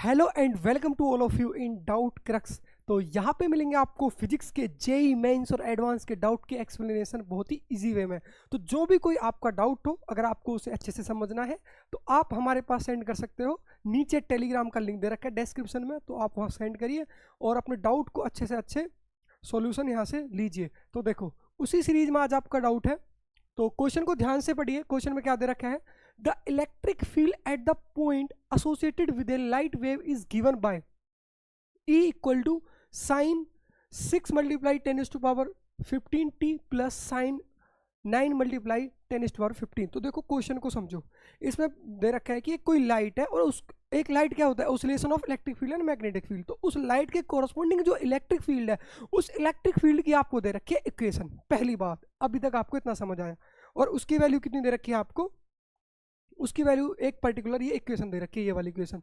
Hello and welcome to all of you in Doubt Crux. तो यहाँ पे मिलेंगे आपको फिजिक्स के जेई मेंस और एडवांस के डाउट के एक्सप्लेनेशन बहुत ही इजी वे में। तो जो भी कोई आपका डाउट हो, अगर आपको उसे अच्छे से समझना है तो आप हमारे पास सेंड कर सकते हो। नीचे टेलीग्राम का लिंक दे रखा है डिस्क्रिप्शन में, तो आप वहाँ सेंड करिए और अपने डाउट को अच्छे से अच्छे सॉल्यूशन यहाँ से लीजिए। तो देखो, उसी सीरीज में आज आपका डाउट है, तो क्वेश्चन को ध्यान से पढ़िए। क्वेश्चन में क्या दे रखा है? The electric field at the point associated with a light wave is given by E equal to sine 6 multiply 10⁻15t plus sine 9 multiply 10⁻15। तो देखो क्वेश्चन को समझो। इसमें दे रखा है कि कोई लाइट है और उस एक लाइट क्या होता है? Oscillation of electric field and magnetic field. तो उस लाइट के कोरस्पॉन्डिंग जो इलेक्ट्रिक फील्ड है, उस इलेक्ट्रिक फील्ड की आपको दे रखी है इक्वेशन। पहली बात, अभी तक आपको इतना समझ आया। और उसकी वैल्यू कितनी दे रखी है आपको? उसकी वैल्यू एक पर्टिकुलर ये इक्वेशन दे रखी है, ये वाली इक्वेशन।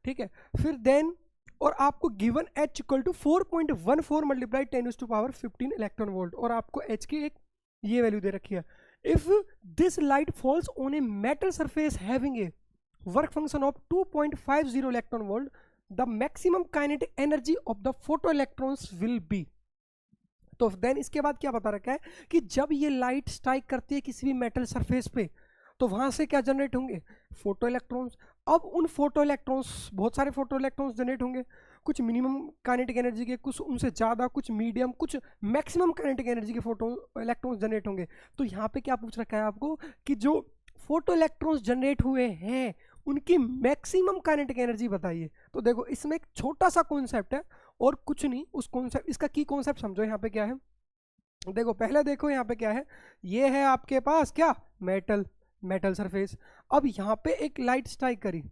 ठीक है, फिर देन और आपको given H equal to 4.14 multiply 10⁻15 electron volt, और आपको H की एक ये वैल्यू दे रखी है। If this light falls on a metal surface having a work function of 2.50 electron volt, the maximum kinetic energy of the photo electrons will be. तो then इसके बाद क्या बता रखा है कि जब ये लाइट स्ट्राइक करती है किसी भी मेटल सरफेस पे, तो वहां से क्या जनरेट होंगे? Photo electrons. अब उन फोटो इलेक्ट्रॉन्स, बहुत सारे फोटो इलेक्ट्रॉन्स जनरेट होंगे, कुछ मिनिमम काइनेटिक एनर्जी के, कुछ उनसे ज़्यादा, कुछ मीडियम, कुछ मैक्सिमम काइनेटिक एनर्जी के फोटो इलेक्ट्रॉन्स जनरेट होंगे। तो यहाँ पे क्या पूछ रखा है आपको कि जो फोटो इलेक्ट्रॉन्स जनरेट हुए हैं उनकी मैक्सिमम काइनेटिक एनर्जी बताइए। तो देखो, इसमें एक छोटा सा कॉन्सेप्ट है और कुछ नहीं, उस कॉन्सेप्ट, इसका की कॉन्सेप्ट समझो। यहाँ पे क्या है? देखो, पहले देखो यहाँ पे क्या है। ये है आपके पास क्या? Metal surface. अब यहाँ पे एक लाइट स्ट्राइक करी,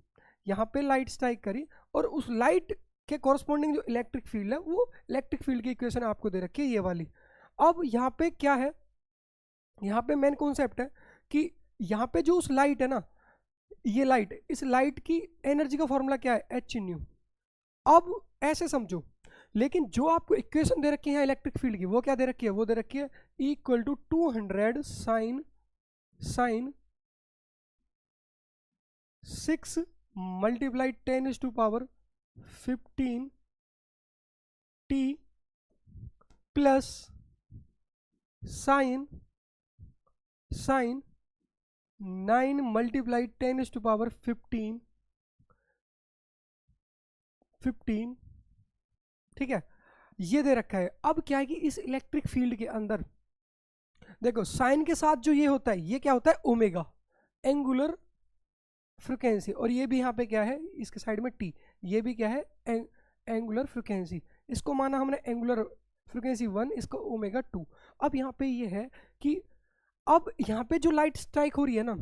यहाँ पे लाइट स्ट्राइक करी, और उस लाइट के कॉरस्पॉन्डिंग जो इलेक्ट्रिक फील्ड है, वो इलेक्ट्रिक फील्ड की इक्वेशन आपको दे रखी है, ये वाली। अब यहाँ पे क्या है? यहाँ पे मेन कॉन्सेप्ट है कि यहाँ पे जो उस लाइट है ना, ये लाइट, इस लाइट की एनर्जी का फॉर्मूला क्या है? H new. अब ऐसे समझो, लेकिन जो आपको इक्वेशन दे रखी है इलेक्ट्रिक फील्ड की, वो क्या दे रखी है? वो दे रखी है equal to 200 sine 6 multiply 10⁻15 t plus sine 9 multiply 10⁻15। ठीक है, ये दे रखा है। अब क्या है कि इस इलेक्ट्रिक फील्ड के अंदर देखो, साइन के साथ जो ये होता है, ये क्या होता है? Omega, angular frequency. और ये भी यहाँ पे क्या है? इसके साइड में टी, ये भी क्या है? Angular frequency. इसको माना हमने एंगुलर फ्रिक्वेंसी 1, इसको ओमेगा 2। अब यहाँ पे ये है कि अब यहाँ पे जो लाइट स्ट्राइक हो रही है ना,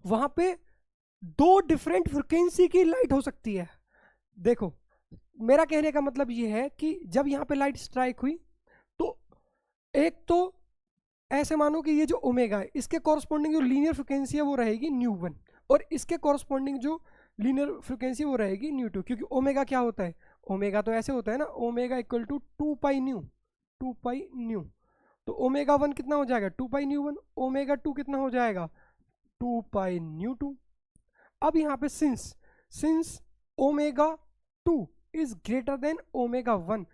वहां पे दो डिफरेंट फ्रिक्वेंसी की लाइट हो सकती है। देखो, मेरा कहने का मतलब ये है कि जब यहाँ पे लाइट स्ट्राइक हुई, तो एक तो ऐसे मानो कि ये जो ओमेगा है, इसके कॉरस्पॉन्डिंग जो लीनियर फ्रिक्वेंसी है वो रहेगी न्यू 1, और इसके कॉरस्पॉन्डिंग जो लीनियर फ्रिक्वेंसी वो रहेगी न्यू 2। क्योंकि ओमेगा क्या होता है? ओमेगा तो ऐसे होता है ना, omega equal to 2 pi nu. तो ओमेगा 1 कितना हो जाएगा? 2 पाई न्यू 1। ओमेगा 2 कितना हो जाएगा? 2 पाई न्यू 2। अब यहाँ पे since omega 2 is greater than omega 1,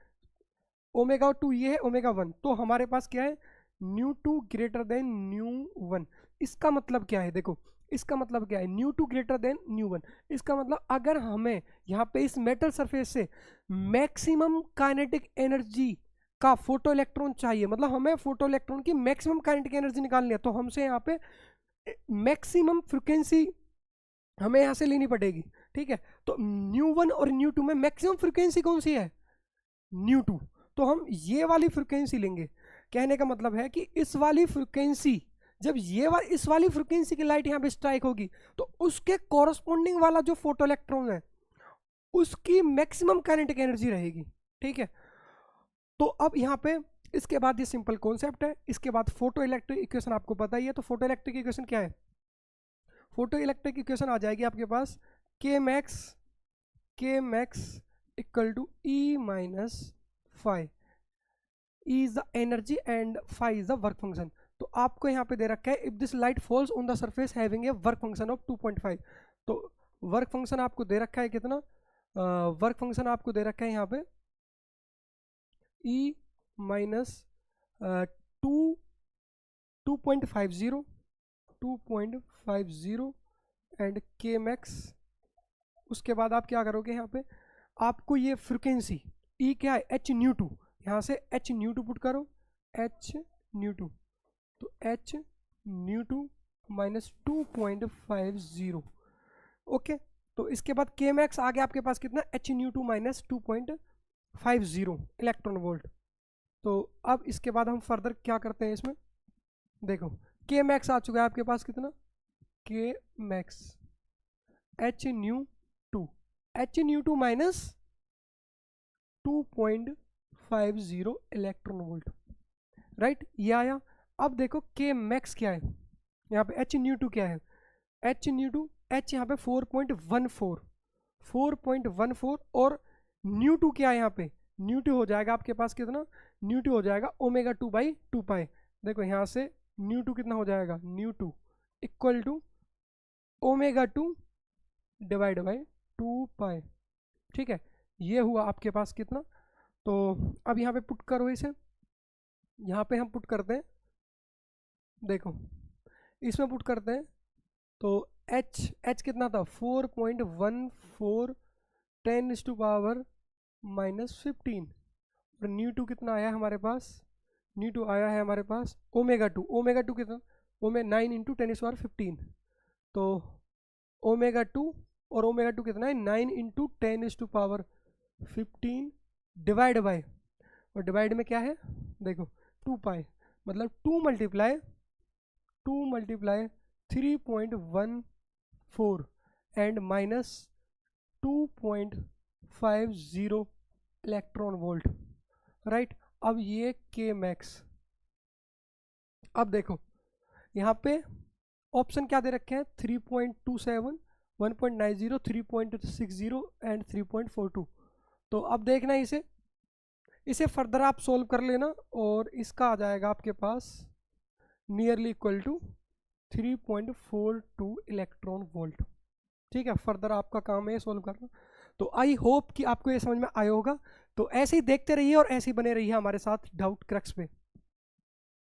omega 2 ये है, ओमेगा 1, तो हमारे पास क्या है? New 2 greater than new 1। इसका मतलब क्या है? देखो, इसका मतलब क्या है? New 2 greater than new 1। इसका मतलब अगर हमें यहाँ पे इस मेटल सरफेस से मैक्सिमम काइनेटिक एनर्जी का फोटो इलेक्ट्रॉन चाहिए, मतलब हमें फोटो इलेक्ट्रॉन की मैक्सिमम काइनेटिक एनर्जी निकालनी है, तो हमसे यहाँ पे मैक्सिमम फ्रिक्वेंसी हमें यहाँ से लेनी पड़ेगी। ठीक है, तो न्यू 1 और न्यू 2 में मैक्सिमम फ्रिक्वेंसी कौन सी है? न्यू 2। तो हम ये वाली फ्रिक्वेंसी लेंगे। कहने का मतलब है कि इस वाली फ्रिक्वेंसी, जब इस वाली फ्रिक्वेंसी की लाइट यहाँ पे स्ट्राइक होगी, तो उसके कॉरस्पॉन्डिंग वाला जो फोटो इलेक्ट्रॉन है, उसकी मैक्सिमम काइनेटिक एनर्जी रहेगी। ठीक है, तो अब यहाँ पे इसके बाद ये सिंपल कॉन्सेप्ट है। इसके बाद फोटो इलेक्ट्रिक इक्वेशन आपको पता ही है। तो फोटो इलेक्ट्रिक इक्वेशन क्या है? फोटो इलेक्ट्रिक इक्वेशन आ जाएगी आपके पास K max equal to E minus phi. E is the energy and phi is the work function. तो आपको यहाँ पे दे रखा है if this light falls on the surface having a work function of 2.5। तो वर्क फंक्शन आपको दे रखा है कितना, वर्क फंक्शन आपको दे रखा है यहाँ पे ई माइनस 2.50 एंड के मैक्स। उसके बाद आप क्या करोगे, यहाँ पे आपको ये फ्रिक्वेंसी ई क्या है, एच न्यू टू, यहाँ से एच न्यू टू पुट करो, एच न्यू टू, तो H nu two minus 2.50। Okay, तो इसके बाद के मैक्स आ गया आपके पास कितना, H nu two minus 2.50 electron volt. तो अब इसके बाद हम फर्दर क्या करते हैं इसमें, देखो के मैक्स आ चुका है आपके पास कितना, K max H nu two minus 2.50 electron volt, right, ये आया। अब देखो के मैक्स क्या है, यहाँ पे एच न्यू टू क्या है, एच न्यू टू, एच यहाँ पे 4.14 और न्यू टू क्या है यहाँ पे, न्यू टू हो जाएगा आपके पास कितना, न्यू टू हो जाएगा ओमेगा 2/2 पाई। देखो यहाँ से न्यू टू कितना हो जाएगा, nu two equal to omega 2 divide by 2 pi. ठीक है, ये हुआ आपके पास कितना। तो अब यहाँ पे पुट करो इसे, यहाँ पे हम पुट करते हैं, देखो इसमें पुट करते हैं तो एच कितना था 4.14 10⁻⁻15 और न्यू टू कितना आया हमारे पास, न्यू टू आया है हमारे पास ओमेगा टू कितना, 9 × 10⁻15, तो ओमेगा 2 और ओमेगा 2 कितना है 9 × 10⁻15 डिवाइड बाय, और डिवाइड में क्या है देखो 2 पाई, मतलब 2 multiply 3.14 and minus 2.50 electron volt, right. अब ये के मैक्स, अब देखो यहाँ पे ऑप्शन क्या दे रखे हैं 3.27 1.90 3.60 एंड 3.42। तो अब देखना इसे फर्दर आप सोल्व कर लेना और इसका आ जाएगा आपके पास nearly equal to 3.42 electron volt. ठीक है, फर्दर आपका काम है सोल्व करना। तो आई होप कि आपको ये समझ में आया होगा। तो ऐसे ही देखते रहिए और ऐसे ही बने रहिए हमारे साथ डाउट क्रक्स पे।